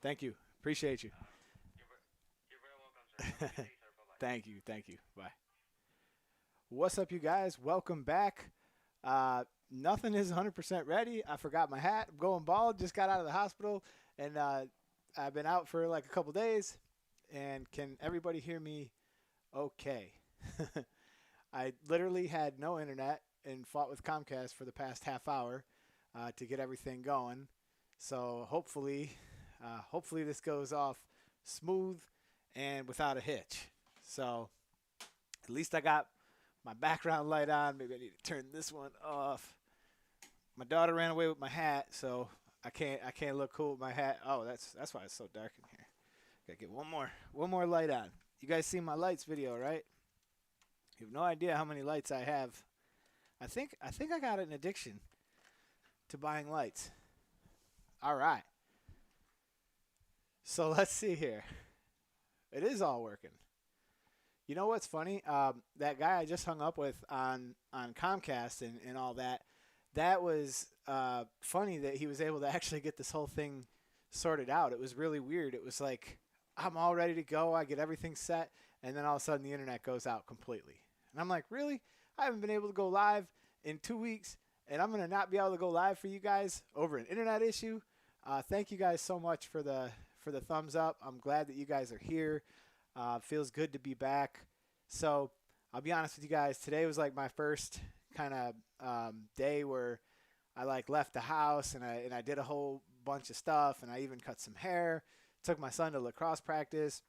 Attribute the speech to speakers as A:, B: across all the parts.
A: Thank you. Appreciate you.
B: You're very welcome, sir. Have a good day, sir. Bye bye.
A: Thank you. Thank you. Bye. What's up, you guys? Welcome back. Nothing is 100% ready. I forgot my hat. I'm going bald. Just got out of the hospital, and I've been out for like a couple days. And can everybody hear me? Okay. I literally had no internet and fought with Comcast for the past half hour to get everything going. So hopefully this goes off smooth and without a hitch. So at least I got my background light on. Maybe I need to turn this one off. My daughter ran away with my hat, so I can't look cool with my hat. Oh, that's why it's so dark in here. Gotta get one more light on. You guys seen my lights video, right? You have no idea how many lights I have. I think I got an addiction to buying lights. All right. So let's see here. It is all working. You know what's funny? That guy I just hung up with on Comcast and all that. That was funny that he was able to actually get this whole thing sorted out. It was really weird. It was like I'm all ready to go. I get everything set, and then all of a sudden the internet goes out completely. And I'm like, really? I haven't been able to go live in 2 weeks, and I'm gonna not be able to go live for you guys over an internet issue. Thank you guys so much for the thumbs up. I'm glad that you guys are here. Feels good to be back. So I'll be honest with you guys. Today was like my first kind of day where I like left the house and I did a whole bunch of stuff and I even cut some hair. Took my son to lacrosse practice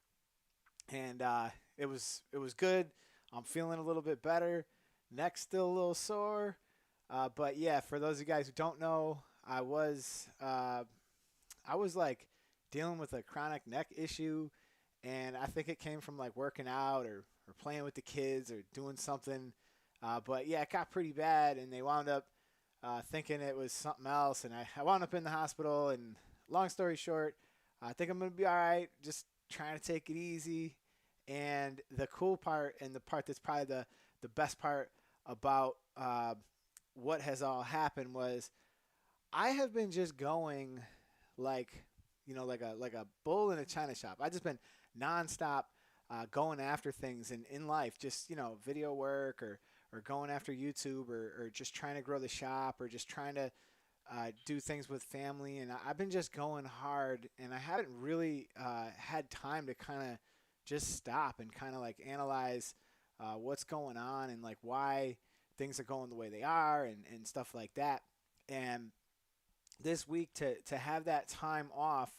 A: and it was good. I'm feeling a little bit better. Neck still a little sore, but yeah. For those of you guys who don't know, I was like dealing with a chronic neck issue, and I think it came from like working out or playing with the kids or doing something. But yeah, it got pretty bad, and they wound up thinking it was something else, and I wound up in the hospital. And long story short, I think I'm gonna be all right. Just trying to take it easy. And the cool part, and the part that's probably the best part about what has all happened was I have been just going like like a bull in a china shop. I just been nonstop going after things in life, just video work or going after YouTube or just trying to grow the shop or just trying to do things with family. And I've been just going hard, and I haven't really had time to kind of just stop and kind of like analyze what's going on and like why things are going the way they are and stuff like that. And this week to have that time off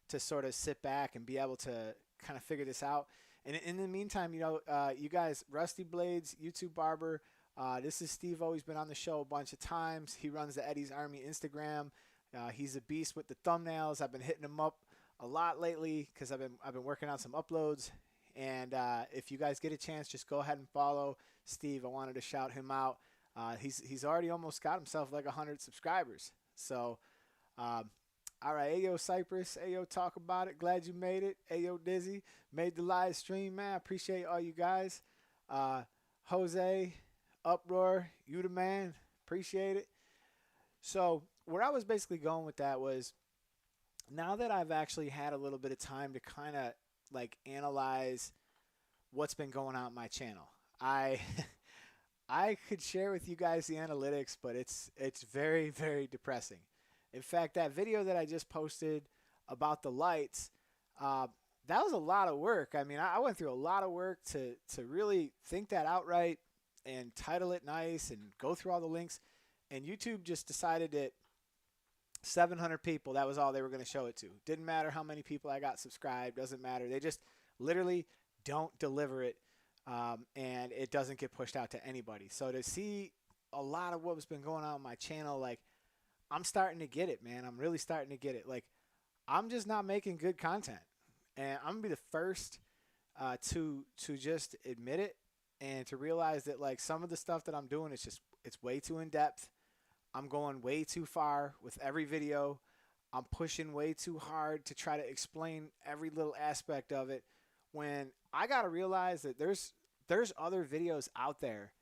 A: to sort of sit back and be able to kind of figure this out. And in the meantime, you guys, Rusty Blades, YouTube Barber, this is Steve. Always been on the show a bunch of times. He runs the Eddie's Army Instagram. He's a beast with the thumbnails. I've been hitting him up a lot lately because I've been working on some uploads. And if you guys get a chance, just go ahead and follow Steve. I wanted to shout him out. He's already almost got himself like 100 subscribers. So um, all right, Ayo Cypress, Ayo Talk About It. Glad you made it. Ayo Dizzy made the live stream, man. I appreciate all you guys. Jose, Uproar, you the man. Appreciate it. So where I was basically going with that was now that I've actually had a little bit of time to kind of like analyze what's been going on my channel. I I could share with you guys the analytics, but it's very very depressing. In fact, that video that I just posted about the lights, uh, that was a lot of work. I mean, I went through a lot of work to really think that out right and title it nice and go through all the links. And YouTube just decided that 700 people, that was all they were going to show it to. Didn't matter how many people I got subscribed, doesn't matter. They just literally don't deliver it, and it doesn't get pushed out to anybody. So to see a lot of what's been going on my channel, like I'm starting to get it, man. I'm really starting to get it. Like I'm just not making good content, and I'm gonna be the first to just admit it and to realize that like some of the stuff that I'm doing is just it's way too in depth. I'm going way too far with every video. I'm pushing way too hard to try to explain every little aspect of it when I got to realize that there's other videos out there.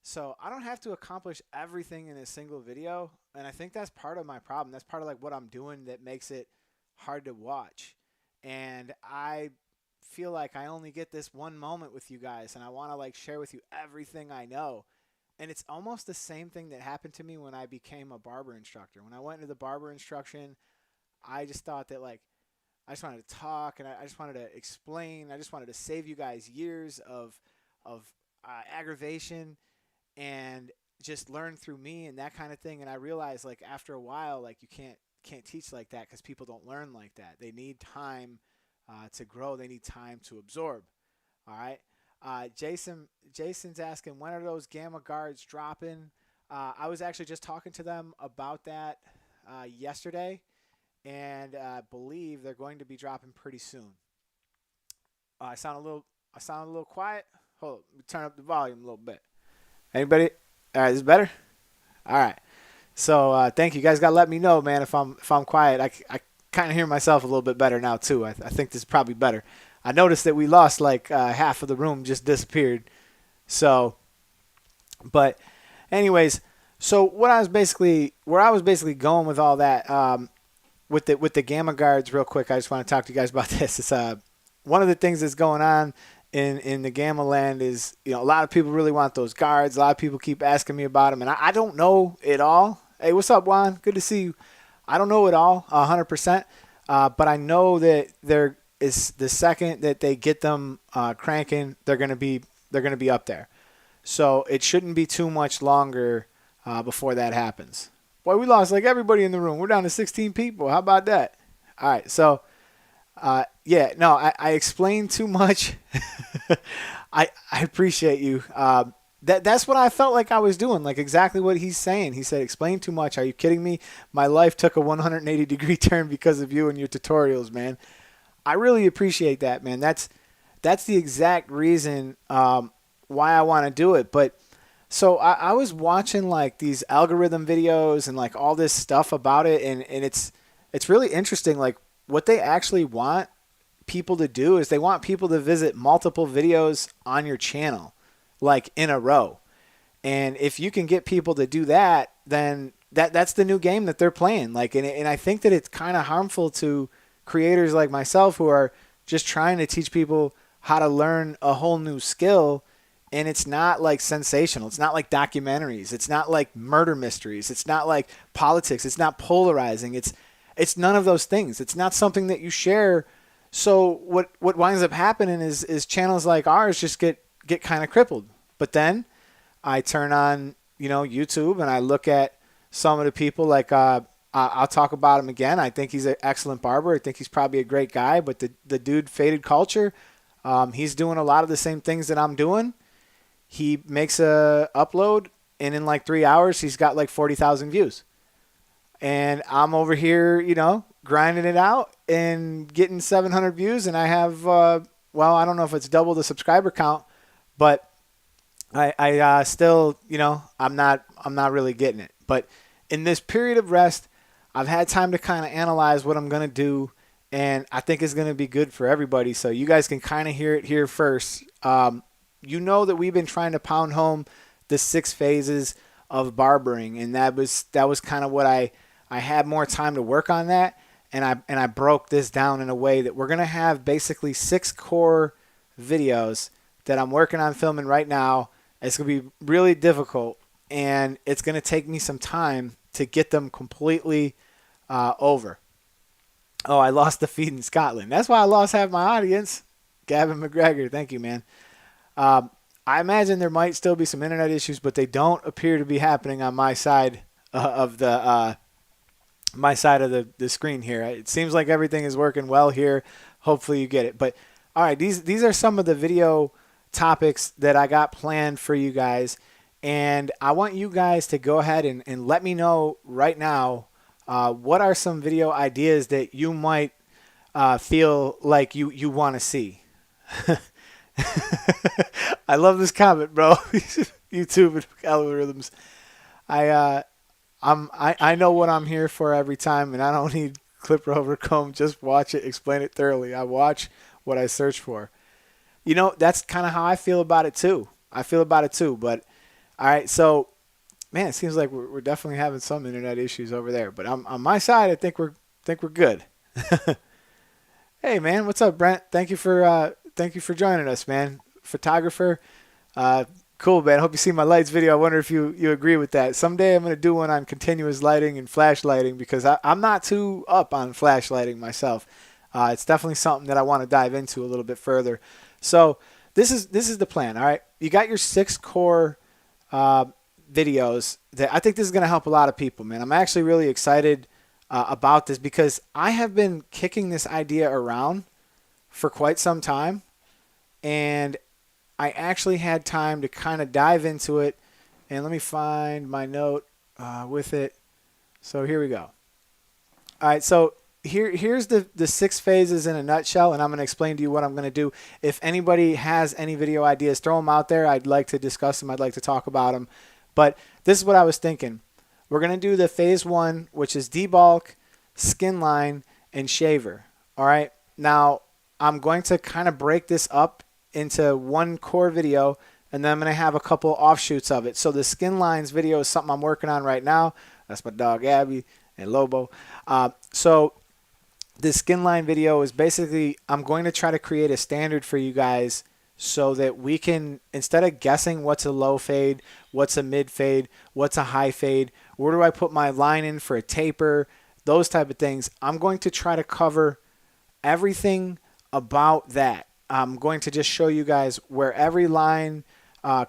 A: So I don't have to accomplish everything in a single video, and I think that's part of my problem. That's part of like what I'm doing that makes it hard to watch. and I feel like I only get this one moment with you guys, and I want to like share with you everything I know. And it's almost the same thing that happened to me when I became a barber instructor. When I went into the barber instruction, I just thought that like I just wanted to talk, and I just wanted to explain. I just wanted to save you guys years of aggravation and just learn through me and that kind of thing. And I realized like after a while, like you can't teach like that because people don't learn like that. They need time to grow. They need time to absorb. All right. Jason's asking, when are those gamma guards dropping? I was actually just talking to them about that yesterday, and I believe they're going to be dropping pretty soon. I sound a little quiet. Hold on, let me turn up the volume a little bit. Anybody? All right, is this better? All right. So thank you. You guys got to let me know, man, if I'm quiet. I kind of hear myself a little bit better now too. I think this is probably better. I noticed that we lost like half of the room just disappeared. So, but anyways, so where I was basically going with all that, with the gamma guards, real quick. I just want to talk to you guys about this. It's one of the things that's going on in the gamma land is, a lot of people really want those guards. A lot of people keep asking me about them, and I don't know it all. Hey, what's up, Juan? Good to see you. I don't know it all 100%, but I know that there is the second that they get them cranking, they're gonna be up there. So it shouldn't be too much longer before that happens. Boy, we lost like everybody in the room. We're down to 16 people. How about that? All right, so yeah, no, I explained too much. I appreciate you. That's what I felt like I was doing, like exactly what he's saying. He said, explain too much. Are you kidding me? My life took a 180-degree turn because of you and your tutorials, man. I really appreciate that, man. That's the exact reason why I want to do it. But so I was watching like these algorithm videos and like all this stuff about it, and it's really interesting. Like what they actually want people to do is they want people to visit multiple videos on your channel, like in a row. And if you can get people to do that, then that's the new game that they're playing. Like, and I think that it's kind of harmful to creators like myself who are just trying to teach people how to learn a whole new skill. And it's not like sensational. It's not like documentaries. It's not like murder mysteries. It's not like politics. It's not polarizing. It's none of those things. It's not something that you share. So what winds up happening is channels like ours just get kind of crippled. But then I turn on, YouTube, and I look at some of the people like I'll talk about him again. I think he's an excellent barber. I think he's probably a great guy. But the dude Faded Culture, he's doing a lot of the same things that I'm doing. He makes a upload, and in like 3 hours, he's got like 40,000 views. And I'm over here, grinding it out and getting 700 views. And I have, I don't know if it's double the subscriber count, but I still, I'm not really getting it. But in this period of rest, I've had time to kind of analyze what I'm going to do. And I think it's going to be good for everybody. So you guys can kind of hear it here first. You know that we've been trying to pound home the 6 phases of barbering, and that was kind of what I had more time to work on that, and I broke this down in a way that we're gonna have basically 6 core videos that I'm working on filming right now. It's gonna be really difficult, and it's gonna take me some time to get them completely over. Oh, I lost the feed in Scotland. That's why I lost half my audience. Gavin McGregor, thank you, man. I imagine there might still be some internet issues, but they don't appear to be happening on my side of the screen here. It seems like everything is working well here. Hopefully you get it. But all right, these are some of the video topics that I got planned for you guys, and I want you guys to go ahead and let me know right now what are some video ideas that you might feel like you want to see. I love this comment, bro. YouTube and algorithms. I know what I'm here for every time, and I don't need Clipper over comb. Just watch it, explain it thoroughly. I watch what I search for. That's kind of how I feel about it too. But all right, so man, it seems like we're definitely having some internet issues over there. But on my side, I think we're good. Hey man, what's up, Brent? Thank you for joining us, man. Photographer. Uh, cool, man. Hope you see my lights video. I wonder if you agree with that. Someday I'm gonna do one on continuous lighting and flash lighting because I'm not too up on flash lighting myself. It's definitely something that I want to dive into a little bit further. So this is the plan. All right, you got your six core uh, videos. That I think this is gonna help a lot of people, man. I'm actually really excited about this because I have been kicking this idea around for quite some time, and I actually had time to kind of dive into it. And let me find my note with it. So here we go. All right, so here's the six phases in a nutshell, and I'm going to explain to you what I'm going to do. If anybody has any video ideas, throw them out there. I'd like to discuss them. I'd like to talk about them. But this is what I was thinking. We're going to do the phase one, which is debulk, skin line, and shaver. All right. Now, I'm going to kind of break this up into one core video, and then I'm going to have a couple offshoots of it. So the skin lines video is something I'm working on right now. That's my dog Abby and Lobo. So the skin line video is basically I'm going to try to create a standard for you guys so that we can, instead of guessing what's a low fade, what's a mid fade, what's a high fade, where do I put my line in for a taper, those type of things, I'm going to try to cover everything about that. I'm going to just show you guys where every line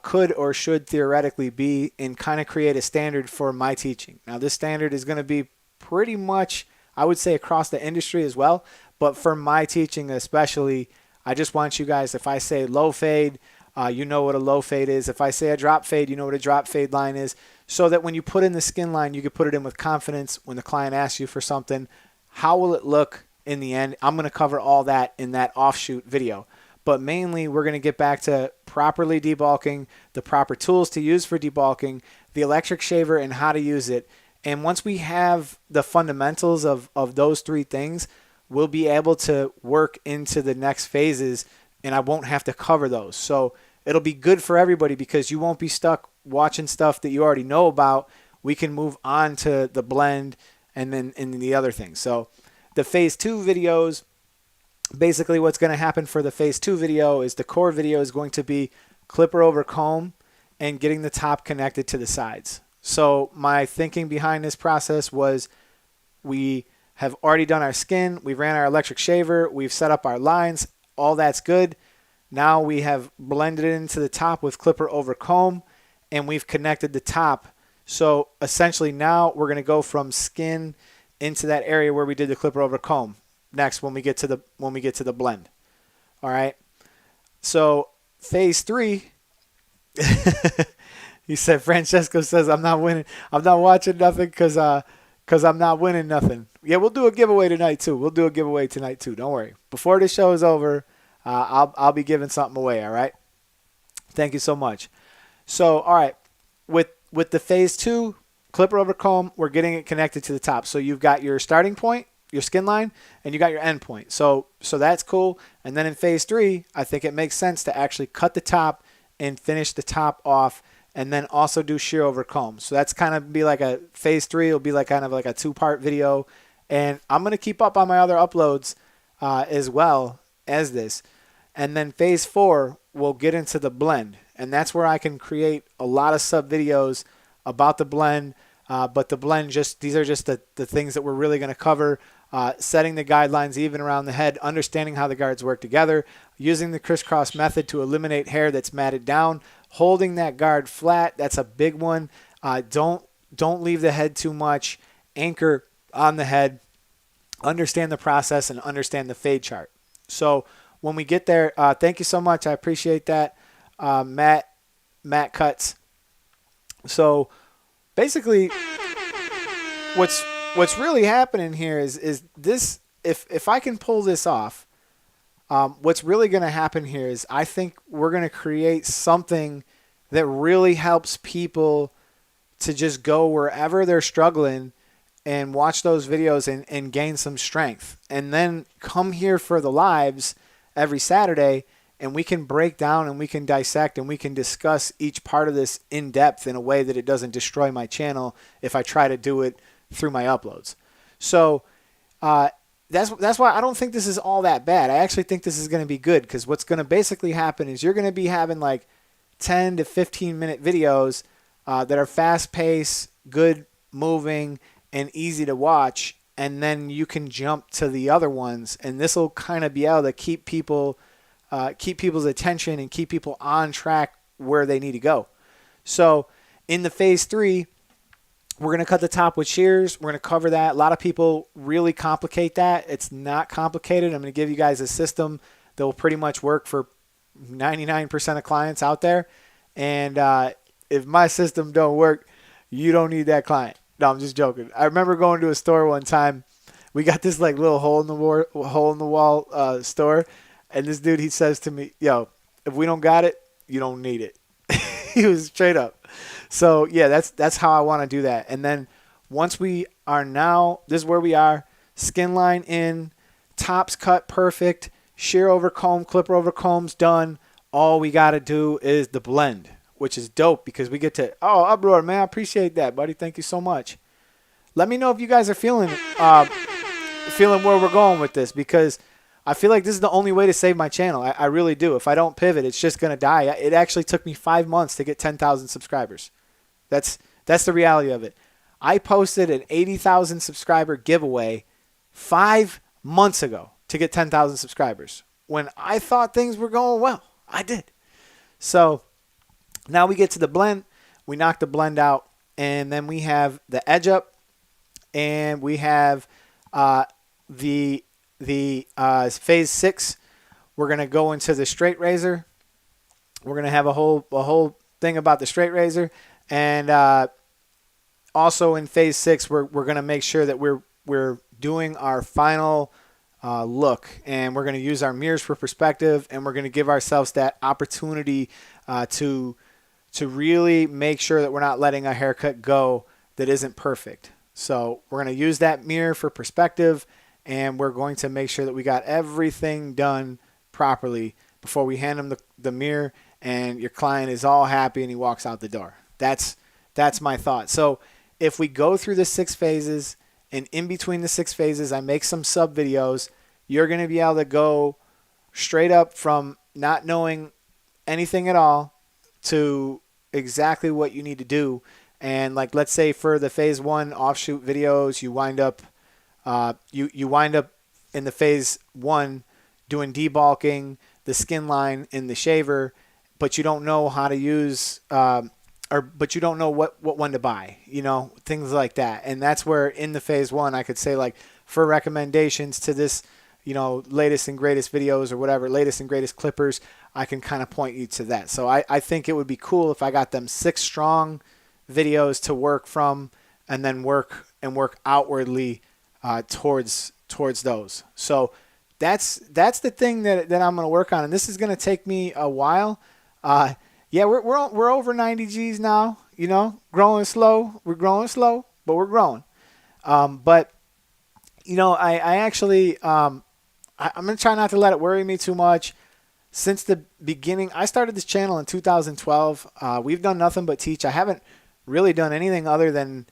A: could or should theoretically be and kind of create a standard for my teaching. Now, this standard is going to be pretty much, I would say, across the industry as well. But for my teaching especially, I just want you guys, if I say low fade, you know what a low fade is. If I say a drop fade, you know what a drop fade line is. So that when you put in the skin line, you can put it in with confidence. When the client asks you for something, how will it look in the end? I'm going to cover all that in that offshoot video. But mainly, we're going to get back to properly debulking, the proper tools to use for debulking, the electric shaver, and how to use it. And once we have the fundamentals of those three things, we'll be able to work into the next phases, and I won't have to cover those. So it'll be good for everybody because you won't be stuck watching stuff that you already know about. We can move on to the blend and then in the other things. So the phase two videos, basically what's going to happen for the phase two video is the core video is going to be clipper over comb and getting the top connected to the sides. So my thinking behind this process was we have already done our skin, we ran our electric shaver, we've set up our lines, all that's good. Now we have blended it into the top with clipper over comb, and we've connected the top. So essentially now we're going to go from skin into that area where we did the clipper over comb. Next, when we get to the blend. All right. So phase three. He said Francesco says I'm not winning. I'm not watching nothing because I'm not winning nothing. Yeah, we'll do a giveaway tonight too. Don't worry. Before this show is over, I'll be giving something away. All right. Thank you so much. So all right, with the phase two clipper over comb, we're getting it connected to the top. So you've got your starting point, your skin line, and you got your end point. So that's cool. And then in phase three, I think it makes sense to actually cut the top and finish the top off, and then also do shear over comb. So that's kind of be like a phase three. It'll be like kind of like a two-part video, and I'm gonna keep up on my other uploads as well as this. And then phase four, we'll get into the blend, and that's where I can create a lot of sub videos about the blend. But the blend, these are just the things that we're really going to cover. Setting the guidelines even around the head, understanding how the guards work together, using the crisscross method to eliminate hair that's matted down, holding that guard flat. That's a big one. Don't leave the head too much. Anchor on the head. Understand the process and understand the fade chart. So when we get there, thank you so much. I appreciate that, Matt Cuts. So basically, what's really happening here is this. If I can pull this off, what's really going to happen here is I think we're going to create something that really helps people to just go wherever they're struggling and watch those videos and gain some strength, and then come here for the lives every Saturday, and we can break down and we can dissect and we can discuss each part of this in depth in a way that it doesn't destroy my channel if I try to do it through my uploads. So that's why I don't think this is all that bad. I actually think this is going to be good because what's going to basically happen is you're going to be having like 10 to 15-minute videos that are fast paced, good moving, and easy to watch, and then you can jump to the other ones, and this will kind of be able to keep people's attention and keep people on track where they need to go. So in the phase 3, we're going to cut the top with shears. We're going to cover that. A lot of people really complicate that. It's not complicated. I'm going to give you guys a system that will pretty much work for 99% of clients out there. And if my system don't work, you don't need that client. No, I'm just joking. I remember going to a store one time. We got this like little hole in the wall store, and this dude, he says to me, "Yo, if we don't got it, you don't need it." He was straight up. So yeah, that's how I want to do that. And then once we are now, this is where we are. Skin line in, tops cut perfect, shear over comb, clipper over combs done. All we got to do is the blend, which is dope because we get to, oh, uproar, man, I appreciate that, buddy. Thank you so much. Let me know if you guys are feeling where we're going with this, because I feel like this is the only way to save my channel. I really do. If I don't pivot, it's just going to die. It actually took me 5 months to get 10,000 subscribers. That's the reality of it. I posted an 80,000 subscriber giveaway 5 months ago to get 10,000 subscribers. When I thought things were going well, I did. So now we get to the blend. We knock the blend out, and then we have the edge up, and we have the phase 6. We're gonna go into the straight razor. We're gonna have a whole thing about the straight razor, and also in phase 6, we're gonna make sure that we're doing our final look, and we're gonna use our mirrors for perspective, and we're gonna give ourselves that opportunity to really make sure that we're not letting a haircut go that isn't perfect. So we're going to use that mirror for perspective, and we're going to make sure that we got everything done properly before we hand them the mirror, and your client is all happy and he walks out the door. That's my thought. So if we go through the 6 phases, and in between the 6 phases I make some sub videos, you're going to be able to go straight up from not knowing anything at all to exactly what you need to do. And like, let's say for the phase 1 offshoot videos, you wind up you wind up in the phase 1 doing debulking, the skin line in the shaver, but you don't know how to use but you don't know what one to buy, things like that. And that's where in the phase 1 I could say, like, for recommendations to this, latest and greatest videos or whatever, latest and greatest clippers, I can kind of point you to that. So I think it would be cool if I got them 6 strong videos to work from, and then work outwardly towards those. So that's the thing that I'm going to work on, and this is going to take me a while. Yeah, we're over 90 G's now. Growing slow. We're growing slow, but we're growing. But I actually I'm going to try not to let it worry me too much. Since the beginning, I started this channel in 2012. We've done nothing but teach. I haven't really done anything other than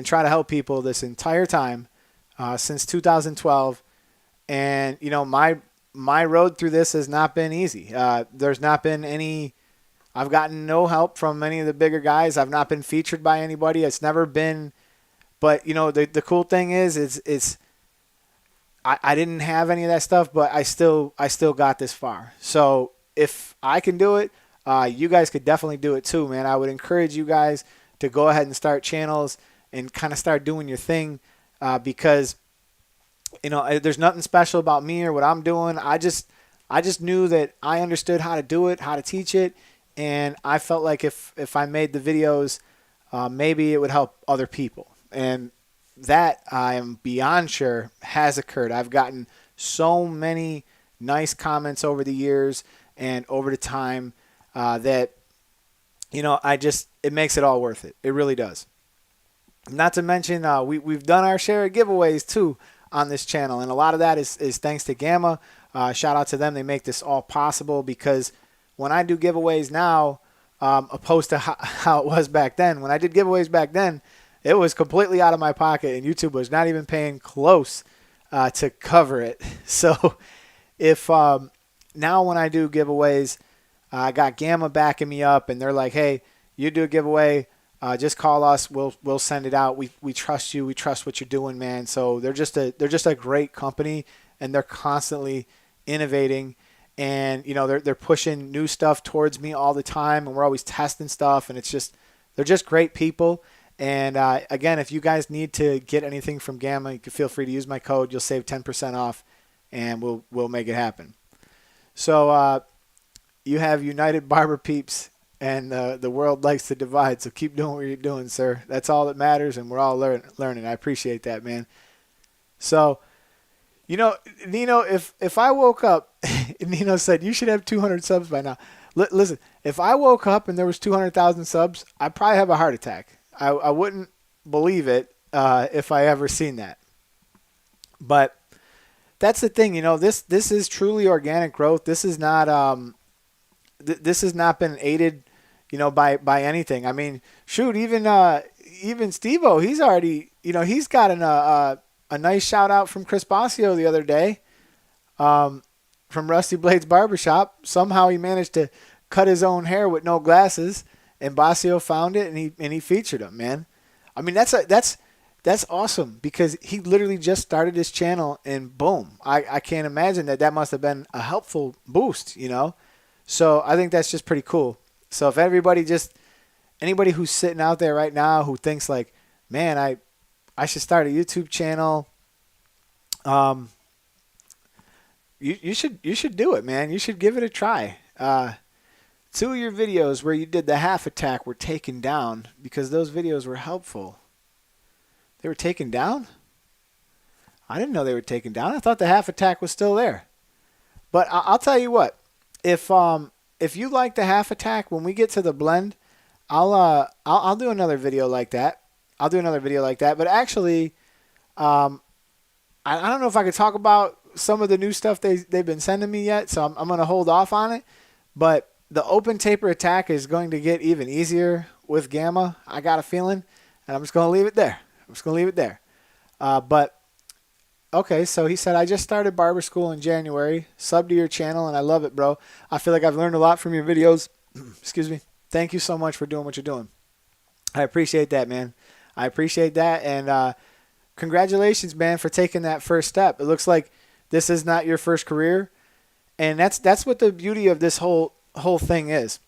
A: try to help people this entire time since 2012. And my road through this has not been easy. There's not been any. I've gotten no help from any of the bigger guys. I've not been featured by anybody. It's never been. But the cool thing is I didn't have any of that stuff, but I still got this far. So if I can do it, you guys could definitely do it too, man. I would encourage you guys to go ahead and start channels and kind of start doing your thing, because there's nothing special about me or what I'm doing. I just knew that I understood how to do it, how to teach it, and I felt like if I made the videos, maybe it would help other people. And that, I am beyond sure, has occurred. I've gotten so many nice comments over the years and over the time that it makes it all worth it. It really does. Not to mention, we've done our share of giveaways too on this channel, and a lot of that is thanks to Gamma. Shout out to them. They make this all possible, because when I do giveaways now, opposed to how it was back then, when I did giveaways back then, it was completely out of my pocket, and YouTube was not even paying close to cover it. So if now when I do giveaways, I got Gamma backing me up, and they're like, "Hey, you do a giveaway, just call us. We'll send it out. We trust you. We trust what you're doing, man." So they're just a great company, and they're constantly innovating, and they're pushing new stuff towards me all the time, and we're always testing stuff, and they're just great people. And again, if you guys need to get anything from Gamma, you can feel free to use my code. You'll save 10% off, and we'll make it happen. So you have United Barber Peeps, and the world likes to divide. So keep doing what you're doing, sir. That's all that matters, and we're all learning. I appreciate that, man. So, Nino, if I woke up, Nino said you should have 200 subs by now. Listen, if I woke up and there was 200,000 subs, I'd probably have a heart attack. I wouldn't believe it if I ever seen that. But that's the thing, this is truly organic growth. This is not this has not been aided, by anything. I mean, shoot, even Steve-O, he's already, he's gotten a nice shout out from Chris Basio the other day, from Rusty Blades Barbershop. Somehow he managed to cut his own hair with no glasses, and Basio found it, and he featured him, man. I mean, that's awesome, because he literally just started his channel, and boom, I can't imagine that must have been a helpful boost, So I think that's just pretty cool. So if anybody who's sitting out there right now who thinks like, man, I should start a YouTube channel, you should do it, man. You should give it a try. 2 of your videos where you did the half attack were taken down because those videos were helpful. They were taken down? I didn't know they were taken down. I thought the half attack was still there. But I'll tell you what. If you like the half attack, when we get to the blend, I'll do another video like that. But actually, I don't know if I could talk about some of the new stuff they've been sending me yet, so I'm going to hold off on it. But the open taper attack is going to get even easier with Gamma, I got a feeling, and I'm just going to leave it there. But okay, so he said, I just started Barber School in January, sub to your channel, and I love it, bro. I feel like I've learned a lot from your videos. Excuse me. Thank you so much for doing what you're doing. I appreciate that, man. I appreciate that, and congratulations, man, for taking that first step. It looks like this is not your first career, and that's what the beauty of this whole thing is.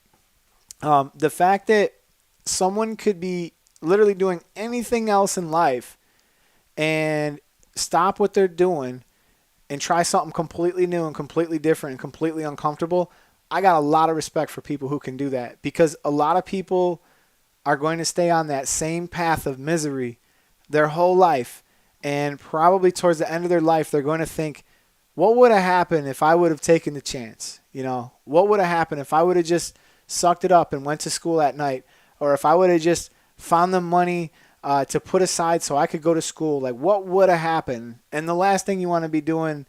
A: The fact that someone could be literally doing anything else in life and stop what they're doing and try something completely new and completely different and completely uncomfortable. I got a lot of respect for people who can do that, because a lot of people are going to stay on that same path of misery their whole life, and probably towards the end of their life they're going to think, what would have happened if I would have taken the chance? What would have happened if I would have just sucked it up and went to school at night, or if I would have just found the money to put aside so I could go to school? Like, what would have happened? And the last thing you want to be doing,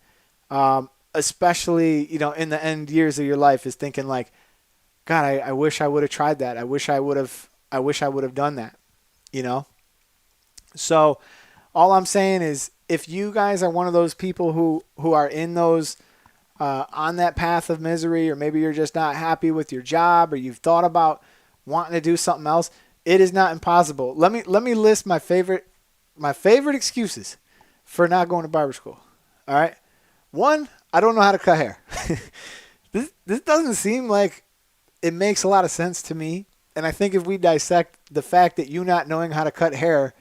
A: especially in the end years of your life, is thinking like, God, I wish I would have tried that. I wish I would have done that. So all I'm saying is, if you guys are one of those people who are in those on that path of misery, or maybe you're just not happy with your job, or you've thought about wanting to do something else, it is not impossible. Let me list my favorite excuses for not going to barber school. All right. 1, I don't know how to cut hair. This doesn't seem like it makes a lot of sense to me. And I think if we dissect the fact that you not knowing how to cut hair,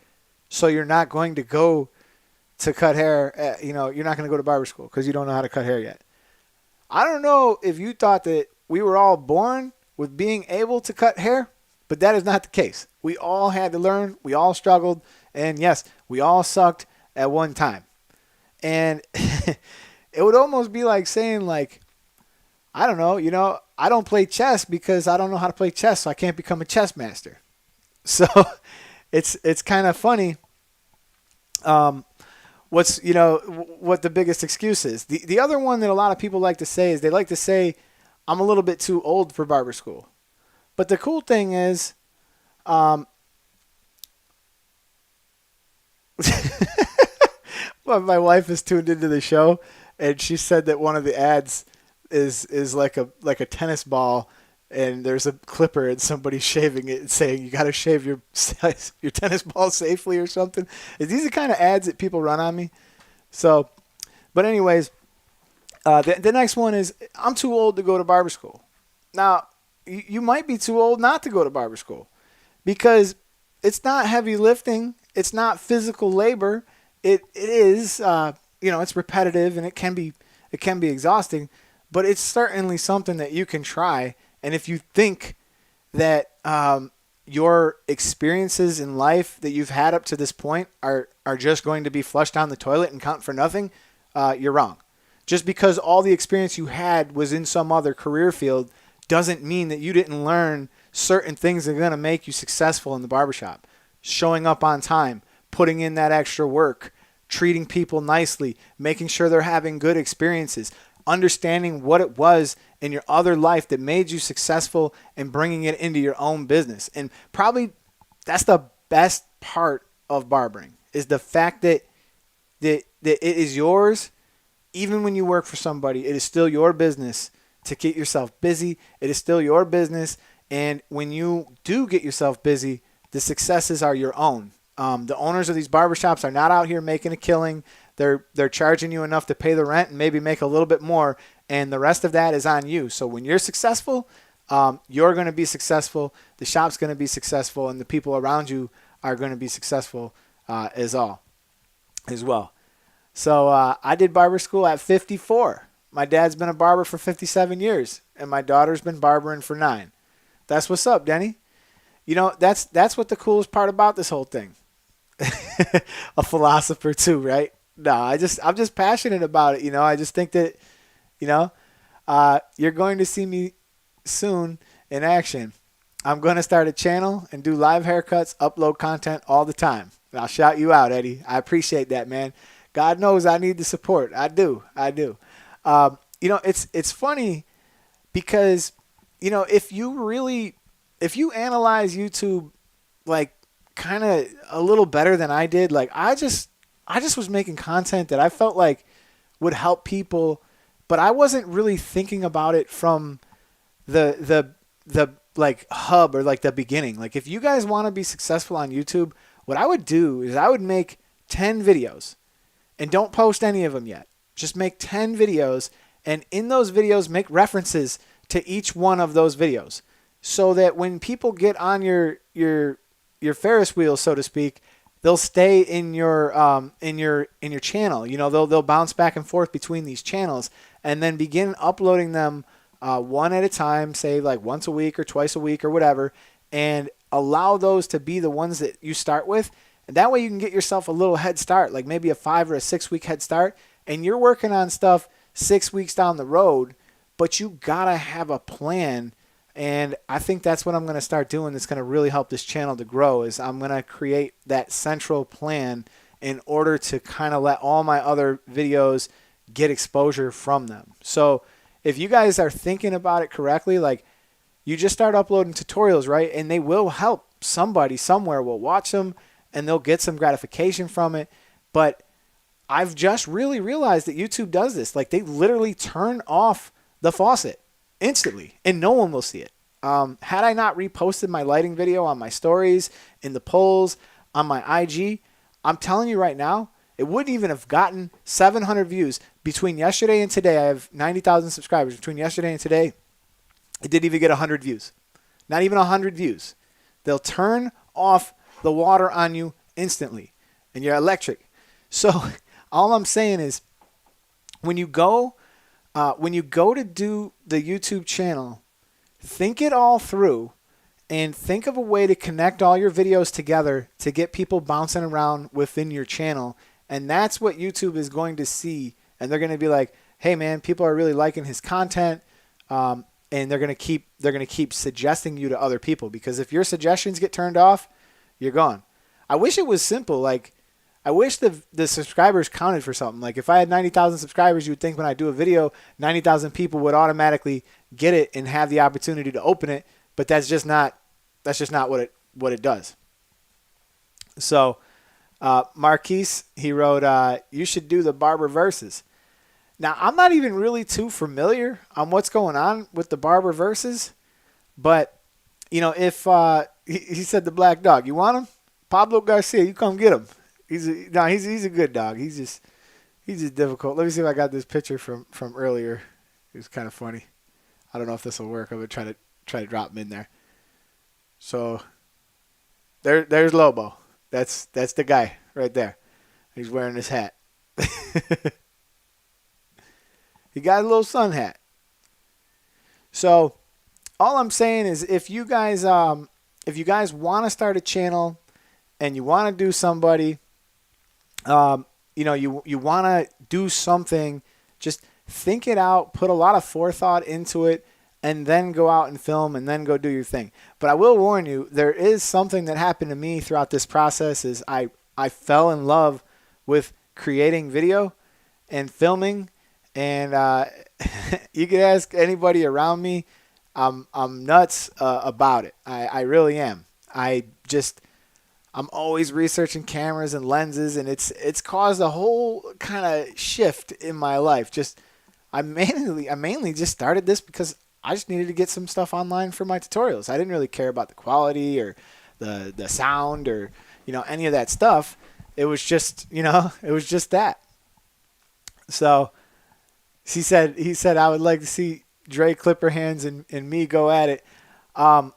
A: so you're not going to go to cut hair, you're not going to go to barber school because you don't know how to cut hair yet. I don't know if you thought that we were all born with being able to cut hair, but that is not the case. We all had to learn. We all struggled. And yes, we all sucked at one time. And it would almost be like saying, like, I don't know, I don't play chess because I don't know how to play chess, so I can't become a chess master. So it's kind of funny what the biggest excuse is. The other one that a lot of people like to say is, they like to say, I'm a little bit too old for barber school. But the cool thing is, Well, my wife is tuned into the show, and she said that one of the ads is like a tennis ball, and there's a clipper and somebody's shaving it and saying you got to shave your your tennis ball safely or something. These are the kind of ads that people run on me. So, but anyways, the next one is I'm too old to go to barber school. Now, you might be too old not to go to barber school because it's not heavy lifting. It's not physical labor. It is it's repetitive and it can be exhausting, but it's certainly something that you can try. And if you think that your experiences in life that you've had up to this point are just going to be flushed down the toilet and count for nothing, you're wrong. Just because all the experience you had was in some other career field doesn't mean that you didn't learn certain things that are going to make you successful in the barbershop. Showing up on time, putting in that extra work, treating people nicely, making sure they're having good experiences, understanding what it was in your other life that made you successful and bringing it into your own business. And probably that's the best part of barbering is the fact that it is yours. Even when you work for somebody, it is still your business to get yourself busy. It is still your business. And when you do get yourself busy, the successes are your own. The owners of these barbershops are not out here making a killing. They're charging you enough to pay the rent and maybe make a little bit more, and the rest of that is on you. So when you're successful, you're going to be successful, the shop's going to be successful, and the people around you are going to be successful as well. So I did barber school at 54. My dad's been a barber for 57 years, and my daughter's been barbering for 9. That's what's up, Denny. You know, that's what the coolest part about this whole thing. A philosopher too, right? No, I'm just passionate about it. You know, I just think that, you're going to see me soon in action. I'm going to start a channel and do live haircuts, upload content all the time. And I'll shout you out, Eddie. I appreciate that, man. God knows I need the support. I do. It's funny because, if you analyze YouTube, like kind of a little better than I did, like I just was making content that I felt like would help people, but I wasn't really thinking about it from the like hub or like the beginning. Like if you guys want to be successful on YouTube, what I would do is I would make 10 videos and don't post any of them yet. Just make 10 videos, and in those videos make references to each one of those videos so that when people get on your Ferris wheel, so to speak, they'll stay in your channel. They'll bounce back and forth between these channels and then begin uploading them one at a time, say like once a week or twice a week or whatever, and allow those to be the ones that you start with. And that way you can get yourself a little head start, like maybe a 5 or a 6 week head start, and you're working on stuff 6 weeks down the road, but you gotta have a plan. And I think that's what I'm going to start doing that's going to really help this channel to grow is I'm going to create that central plan in order to kind of let all my other videos get exposure from them. So if you guys are thinking about it correctly, like you just start uploading tutorials, right? And they will help. Somebody somewhere will watch them and they'll get some gratification from it. But I've just really realized that YouTube does this. Like they literally turn off the faucet instantly and no one will see it. Had I not reposted my lighting video on my stories, in the polls, on my IG, I'm telling you right now, it wouldn't even have gotten 700 views. Between yesterday and today, I have 90,000 subscribers. Between yesterday and today, it didn't even get 100 views. Not even 100 views. They'll turn off the water on you instantly, and you're electric. So all I'm saying is when you go to do the YouTube channel, think it all through and think of a way to connect all your videos together to get people bouncing around within your channel. And that's what YouTube is going to see. And they're going to be like, hey man, people are really liking his content. And they're going to keep suggesting you to other people, because if your suggestions get turned off, you're gone. I wish it was simple. Like, I wish the subscribers counted for something. Like if I had 90,000 subscribers, you would think when I do a video, 90,000 people would automatically get it and have the opportunity to open it. But that's just not what it does. So Marquise, he wrote, you should do the Barber verses. Now, I'm not even really too familiar on what's going on with the Barber verses, but, if he said the black dog, you want him? Pablo Garcia, you come get him. He's a good dog. He's just difficult. Let me see if I got this picture from earlier. It was kind of funny. I don't know if this will work. I'm gonna try to drop him in there. So there's Lobo. That's the guy right there. He's wearing his hat. He got a little sun hat. So all I'm saying is if you guys want to start a channel and you want to do somebody, you want to do something, just think it out, put a lot of forethought into it, and then go out and film and then go do your thing. But I will warn you, there is something that happened to me throughout this process is I fell in love with creating video and filming, and you can ask anybody around me. I'm nuts about it. I really am. I'm always researching cameras and lenses, and it's caused a whole kind of shift in my life. I mainly just started this because I just needed to get some stuff online for my tutorials. I didn't really care about the quality or the sound or any of that stuff. It was just that. So he said I would like to see Dre Clipper Hands and me go at it. I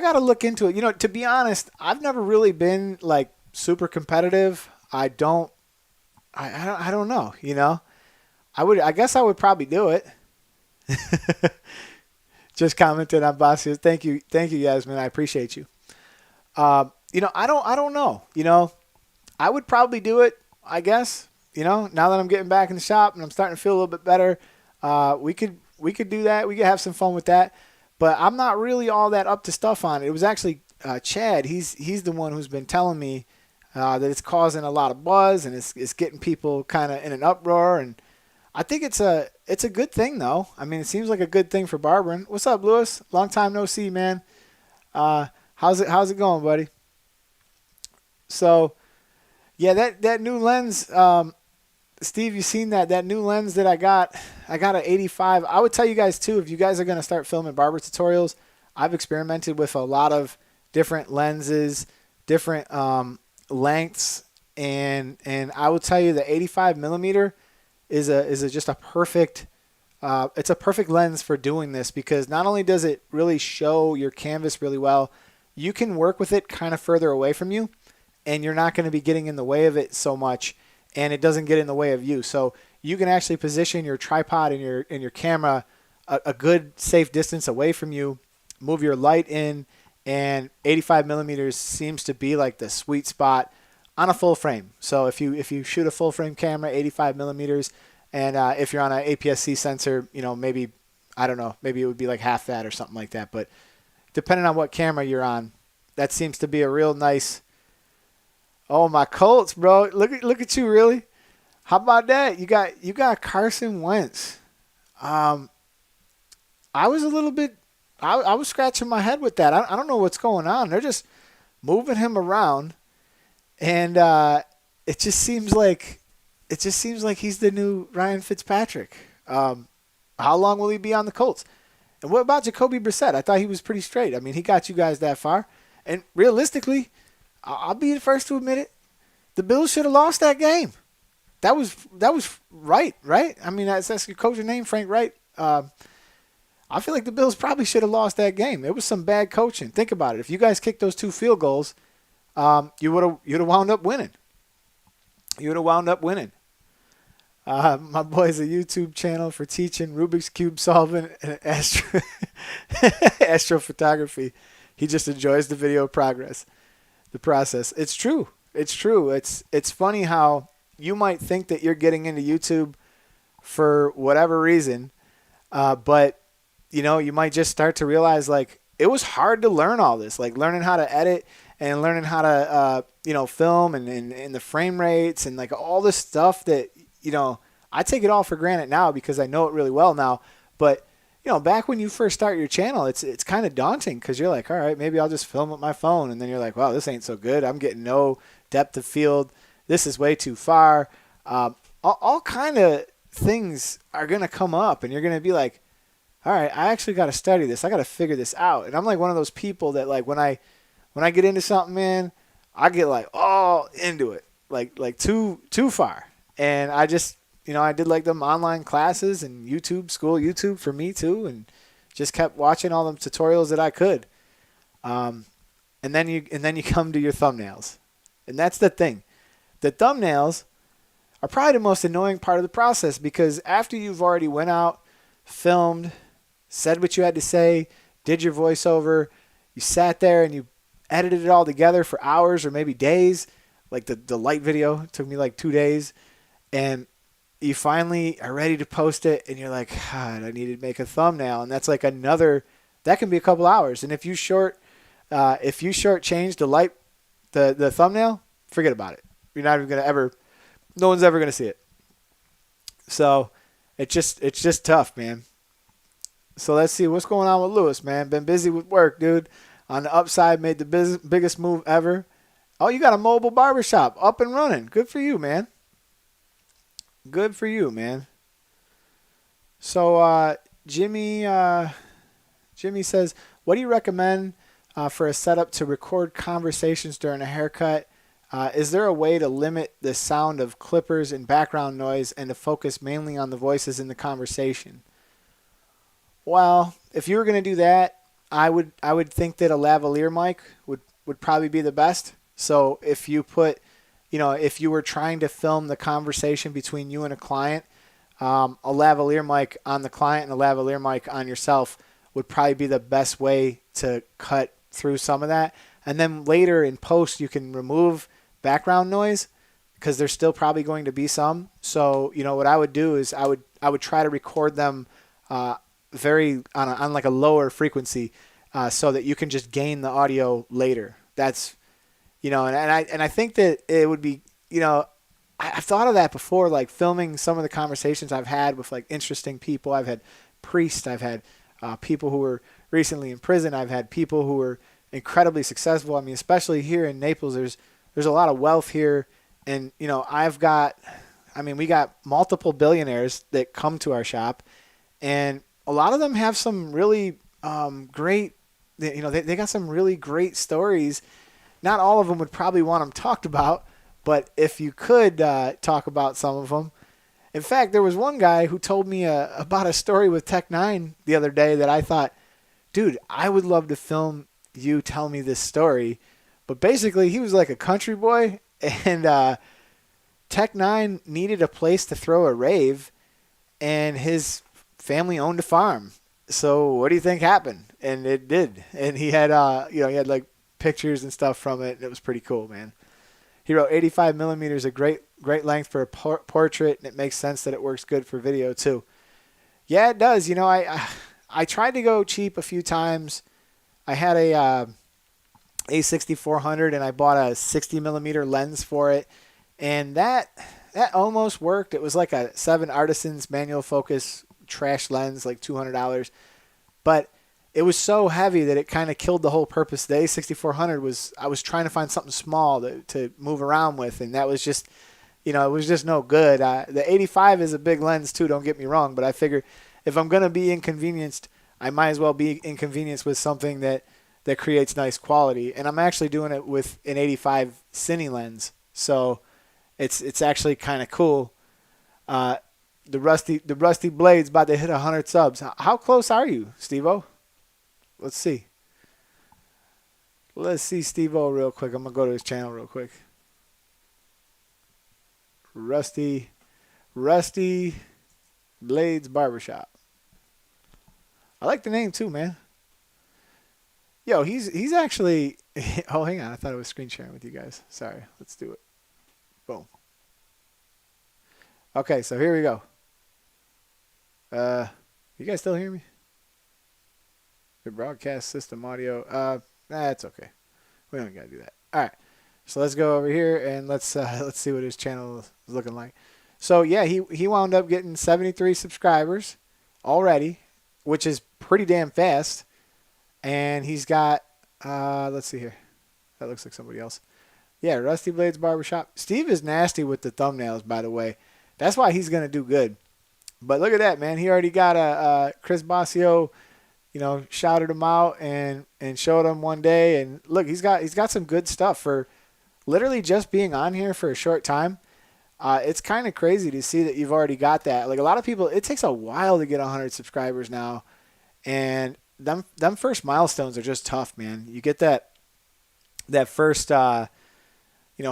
A: gotta look into it. To be honest, I've never really been like super competitive. I don't know. I guess I would probably do it. Just commented on Basia's. Thank you, Yasmin. I appreciate you. I don't know. I would probably do it. I guess. Now that I'm getting back in the shop and I'm starting to feel a little bit better, we could do that. We could have some fun with that. But I'm not really all that up to stuff on it. It was actually Chad. He's the one who's been telling me that it's causing a lot of buzz and it's getting people kind of in an uproar. And I think it's a good thing though. I mean, it seems like a good thing for barbering. What's up, Lewis? Long time no see, man. How's it going, buddy? So yeah, that new lens. Steve, you seen that new lens that I got? I got an 85. I would tell you guys too, if you guys are going to start filming barber tutorials, I've experimented with a lot of different lenses, different lengths, and I will tell you the 85 millimeter is just a perfect. It's a perfect lens for doing this because not only does it really show your canvas really well, you can work with it kind of further away from you, and you're not going to be getting in the way of it so much. And it doesn't get in the way of you. So you can actually position your tripod and your camera a good safe distance away from you, move your light in, and 85 millimeters seems to be like the sweet spot on a full frame. So if you shoot a full frame camera, 85 millimeters, and if you're on an APS-C sensor, maybe, I don't know, maybe it would be like half that or something like that. But depending on what camera you're on, that seems to be a real nice. Oh, my Colts, bro! Look at you, really. How about that? You got Carson Wentz. I was a little bit. I was scratching my head with that. I don't know what's going on. They're just moving him around, and it just seems like he's the new Ryan Fitzpatrick. How long will he be on the Colts? And what about Jacoby Brissett? I thought he was pretty straight. I mean, he got you guys that far, and realistically. I'll be the first to admit it. The Bills should have lost that game. That was right? I mean, that's your coach's name, Frank Wright. I feel like the Bills probably should have lost that game. It was some bad coaching. Think about it. If you guys kicked those 2 field goals, you'd have wound up winning. My boy's a YouTube channel for teaching Rubik's Cube solving and astrophotography. He just enjoys the video progress. The process. It's true. It's funny how you might think that you're getting into YouTube for whatever reason, but you might just start to realize like it was hard to learn all this, like learning how to edit and learning how to film and the frame rates and like all this stuff that I take it all for granted now because I know it really well now. But back when you first start your channel, it's kind of daunting because you're like, all right, maybe I'll just film with my phone, and then you're like, wow, this ain't so good. I'm getting no depth of field. This is way too far. All kind of things are gonna come up, and you're gonna be like, all right, I actually got to study this. I got to figure this out. And I'm like one of those people that like when I get into something, man, I get like all into it, like too far. And I just I did like them online classes and YouTube for me too, and just kept watching all them tutorials that I could. And then you come to your thumbnails, and that's the thing. The thumbnails are probably the most annoying part of the process because after you've already went out, filmed, said what you had to say, did your voiceover, you sat there and you edited it all together for hours or maybe days. Like the light video took me like 2 days, and you finally are ready to post it, and you're like, God, I need to make a thumbnail, and that's like that can be a couple hours. And if you shortchange the thumbnail, forget about it. You're not even no one's ever gonna see it. So it's just tough, man. So let's see what's going on with Lewis, man. Been busy with work, dude. On the upside, made the biggest move ever. Oh, you got a mobile barbershop up and running. Good for you, man. Good for you, man. So Jimmy says, what do you recommend for a setup to record conversations during a haircut? Is there a way to limit the sound of clippers and background noise and to focus mainly on the voices in the conversation? Well, if you were going to do that, I would think that a lavalier mic would probably be the best. So if you if you were trying to film the conversation between you and a client, a lavalier mic on the client and a lavalier mic on yourself would probably be the best way to cut through some of that. And then later in post, you can remove background noise because there's still probably going to be some. So, what I would do is I would try to record them very on like a lower frequency so that you can just gain the audio later. That's, and I think that it would be, I've thought of that before, like filming some of the conversations I've had with like interesting people. I've had priests, I've had people who were recently in prison. I've had people who were incredibly successful. I mean, especially here in Naples, there's a lot of wealth here. And, we got multiple billionaires that come to our shop, and a lot of them have some really great, they got some really great stories. Not all of them would probably want them talked about, but if you could talk about some of them. In fact, there was one guy who told me about a story with Tech9 the other day that I thought, dude, I would love to film you tell me this story. But basically, he was like a country boy, and Tech9 needed a place to throw a rave, and his family owned a farm. So what do you think happened? And it did. And he had, he had like pictures and stuff from it. And it was pretty cool, man. He wrote 85 millimeters, a great length for a portrait, and it makes sense that it works good for video too. Yeah, it does. I tried to go cheap a few times. I had a A6400, and I bought a 60 millimeter lens for it, and that almost worked. It was like a 7 Artisans manual focus trash lens, like $200, but it was so heavy that it kind of killed the whole purpose. The A6400 I was trying to find something small to move around with, and that was just, it was just no good. The 85 is a big lens too, don't get me wrong, but I figure if I'm going to be inconvenienced, I might as well be inconvenienced with something that creates nice quality. And I'm actually doing it with an 85 cine lens, so it's actually kind of cool. The Rusty Blade's about to hit 100 subs. How close are you, Steve-O? Let's see. Let's see Steve-O real quick. I'm going to go to his channel real quick. Rusty Blades Barbershop. I like the name too, man. Yo, he's actually... Oh, hang on. I thought I was screen sharing with you guys. Sorry. Let's do it. Boom. Okay, so here we go. You guys still hear me? The broadcast system audio. That's okay. We don't gotta do that. All right. So let's go over here and let's see what his channel is looking like. So yeah, he wound up getting 73 subscribers already. which is pretty damn fast. And he's got, let's see here. That looks like somebody else. Yeah, Rusty Blades Barbershop. Steve is nasty with the thumbnails, by the way. That's why he's going to do good. But look at that, man. He already got a Chris Basio, shouted him out and showed him one day. And look, he's got some good stuff for literally just being on here for a short time. It's kind of crazy to see that you've already got that. Like a lot of people, it takes a while to get 100 subscribers now. And them first milestones are just tough, man. You get that first,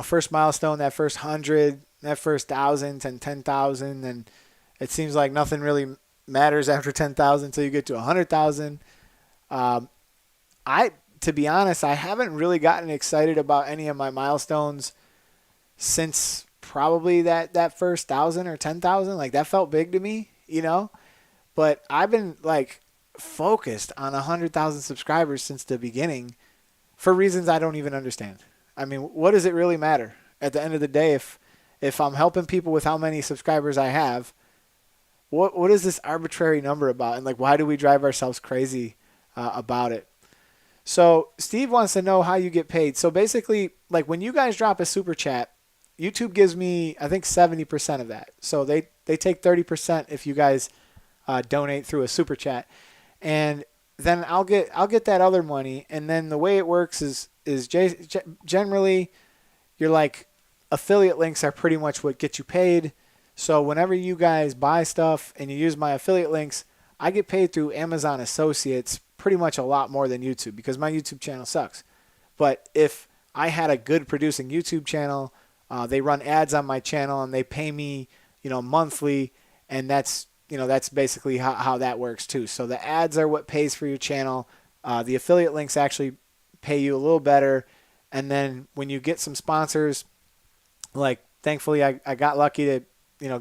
A: first milestone, that first 100, that first 1,000, and 10,000, and it seems like nothing really matters after 10,000 until you get to 100,000. To be honest, I haven't really gotten excited about any of my milestones since probably that first 1,000 or 10,000. Like that felt big to me, But I've been like focused on 100,000 subscribers since the beginning for reasons I don't even understand. I mean, what does it really matter at the end of the day if I'm helping people with how many subscribers I have? What is this arbitrary number about? And like, why do we drive ourselves crazy about it? So Steve wants to know how you get paid. So basically, like when you guys drop a super chat, YouTube gives me, I think 70% of that. So they take 30% if you guys donate through a super chat, and then I'll get that other money. And then the way it works is generally, you're like affiliate links are pretty much what get you paid. So whenever you guys buy stuff and you use my affiliate links, I get paid through Amazon Associates pretty much a lot more than YouTube because my YouTube channel sucks. But if I had a good producing YouTube channel, they run ads on my channel and they pay me, monthly, and that's basically how that works too. So the ads are what pays for your channel. The affiliate links actually pay you a little better. And then when you get some sponsors, like thankfully I got lucky to,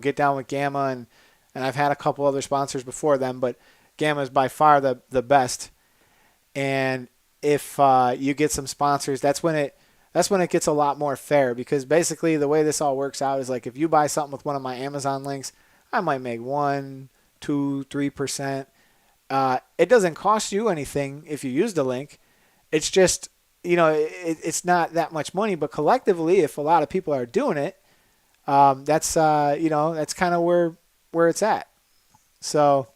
A: get down with Gamma, and I've had a couple other sponsors before them, but Gamma is by far the best. And if you get some sponsors, that's when it gets a lot more fair, because basically the way this all works out is like if you buy something with one of my Amazon links, I might make 1, 2, 3%. It doesn't cost you anything if you use the link. It's just, it's not that much money, but collectively, if a lot of people are doing it, that's kind of where it's at. So,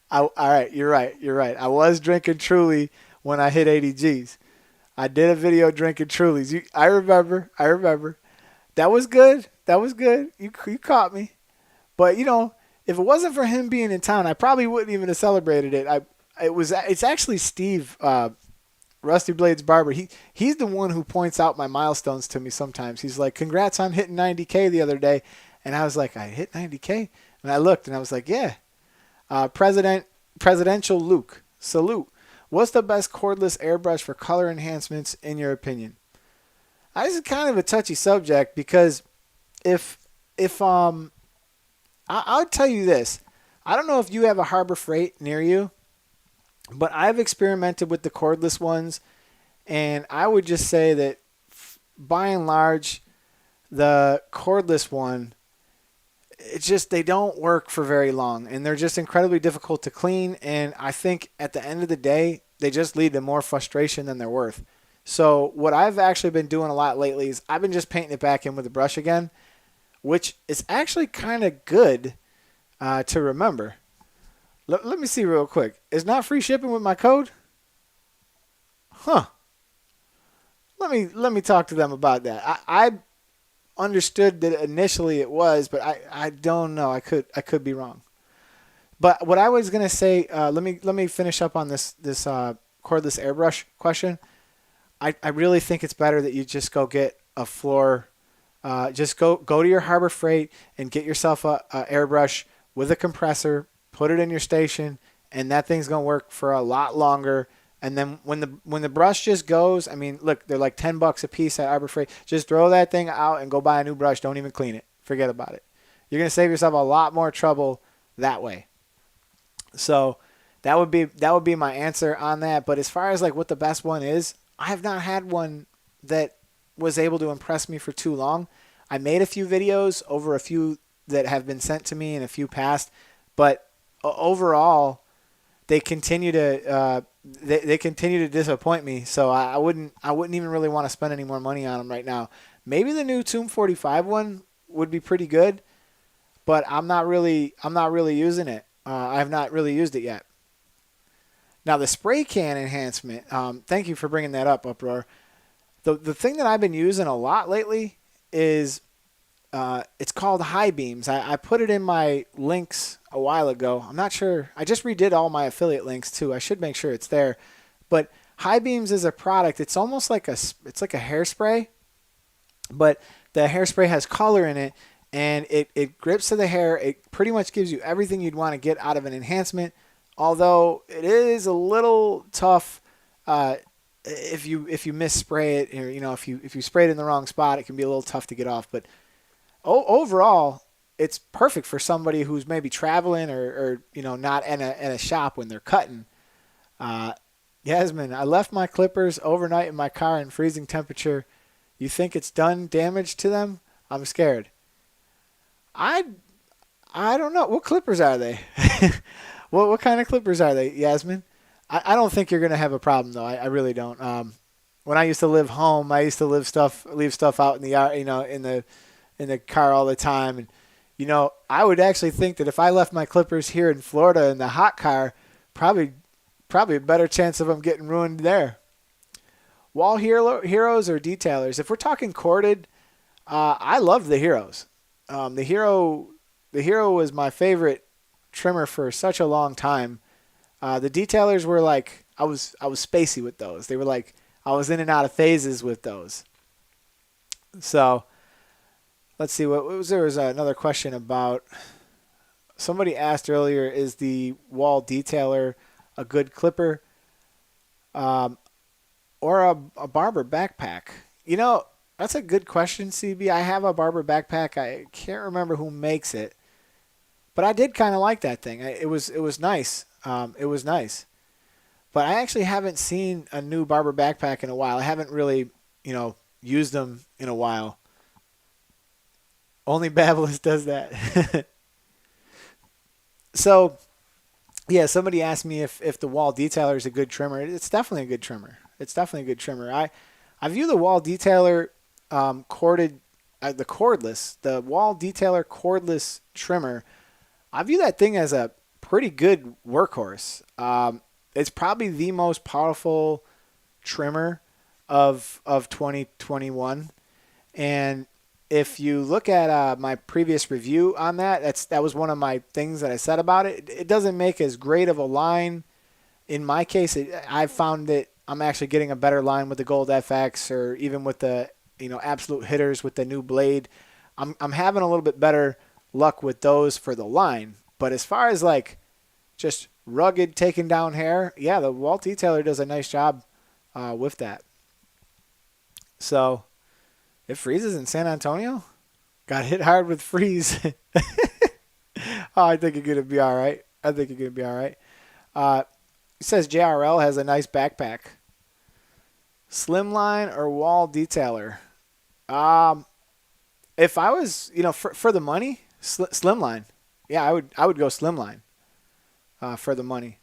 A: all right, you're right. I was drinking Truly when I hit 80 G's. I did a video drinking Trulies. I remember. That was good. You caught me. But, if it wasn't for him being in town, I probably wouldn't even have celebrated it. It's actually Steve, Rusty Blades Barber. He's the one who points out my milestones to me sometimes. He's like, congrats on hitting 90K the other day. And I was like, I hit 90K? And I looked and I was like, yeah. Presidential Luke, salute. What's the best cordless airbrush for color enhancements in your opinion? This is kind of a touchy subject because I'll tell you this. I don't know if you have a Harbor Freight near you, but I've experimented with the cordless ones, and I would just say that by and large, the cordless one, it's just they don't work for very long, and they're just incredibly difficult to clean, and I think at the end of the day, they just lead to more frustration than they're worth. So what I've actually been doing a lot lately is I've been just painting it back in with a brush again, which is actually kind of good to remember. Let me see real quick. It's not free shipping with my code? Huh. Let me talk to them about that. I understood that initially it was, but I don't know. I could be wrong. But what I was gonna say, let me finish up on this cordless airbrush question. I really think it's better that you just go get a floor. Just go to your Harbor Freight and get yourself a airbrush with a compressor. Put it in your station, and that thing's gonna work for a lot longer. And then when the brush just goes, I mean, look, they're like $10 a piece at Harbor Freight. Just throw that thing out and go buy a new brush. Don't even clean it. Forget about it. You're gonna save yourself a lot more trouble that way. So that would be my answer on that. But as far as like what the best one is, I have not had one that was able to impress me for too long. I made a few videos over a few that have been sent to me and a few past, but overall, they continue to they continue to disappoint me. So I wouldn't even really want to spend any more money on them right now. Maybe the new Tomb 45 one would be pretty good, but I'm not really using it. I have not really used it yet. Now the spray can enhancement. Thank you for bringing that up, Uproar. The thing that I've been using a lot lately is it's called High Beams. I put it in my links a while ago. I'm not sure. I just redid all my affiliate links too. I should make sure it's there. But High Beams is a product. It's almost like it's like a hairspray, but the hairspray has color in it, and it grips to the hair. It pretty much gives you everything you'd want to get out of an enhancement, although it is a little tough if you misspray it, or if you spray it in the wrong spot, it can be a little tough to get off. But overall, it's perfect for somebody who's maybe traveling or not in a shop when they're cutting. Yasmin, I left my clippers overnight in my car in freezing temperature. You think it's done damage to them? I'm scared. I don't know. What clippers are they? What kind of clippers are they, Yasmin? I don't think you're gonna have a problem though. I really don't. When I used to live home, I used to leave stuff out in the yard, in the car all the time, and I would actually think that if I left my clippers here in Florida in the hot car, probably a better chance of them getting ruined there. Wall heroes or detailers? If we're talking corded, I love the heroes. The hero was my favorite trimmer for such a long time. The detailers were like I was spacey with those. They were like I was in and out of phases with those. So let's see there was another question about somebody asked earlier, is the wall detailer a good clipper or a barber backpack? That's a good question, CB. I have a barber backpack. I can't remember who makes it, but I did kind of like that thing. It was nice. It was nice. But I actually haven't seen a new barber backpack in a while. I haven't really, used them in a while. Only Babylus does that. So, yeah, somebody asked me if the wall detailer is a good trimmer. It's definitely a good trimmer. I view the wall detailer corded, the cordless, the wall detailer cordless trimmer. I view that thing as a pretty good workhorse. It's probably the most powerful trimmer of 2021. And if you look at my previous review on that was one of my things that I said about it. It doesn't make as great of a line. In my case, I found that I'm actually getting a better line with the Gold FX, or even with the absolute hitters with the new blade. I'm having a little bit better luck with those for the line. But as far as like just rugged taking down hair, yeah, the wall detailer does a nice job with that. So it freezes in San Antonio. Got hit hard with freeze. Oh, I think you're gonna be all right. It says JRL has a nice backpack. Slimline or wall detailer? If I was, for the money, Slimline. Yeah, I would go Slimline for the money.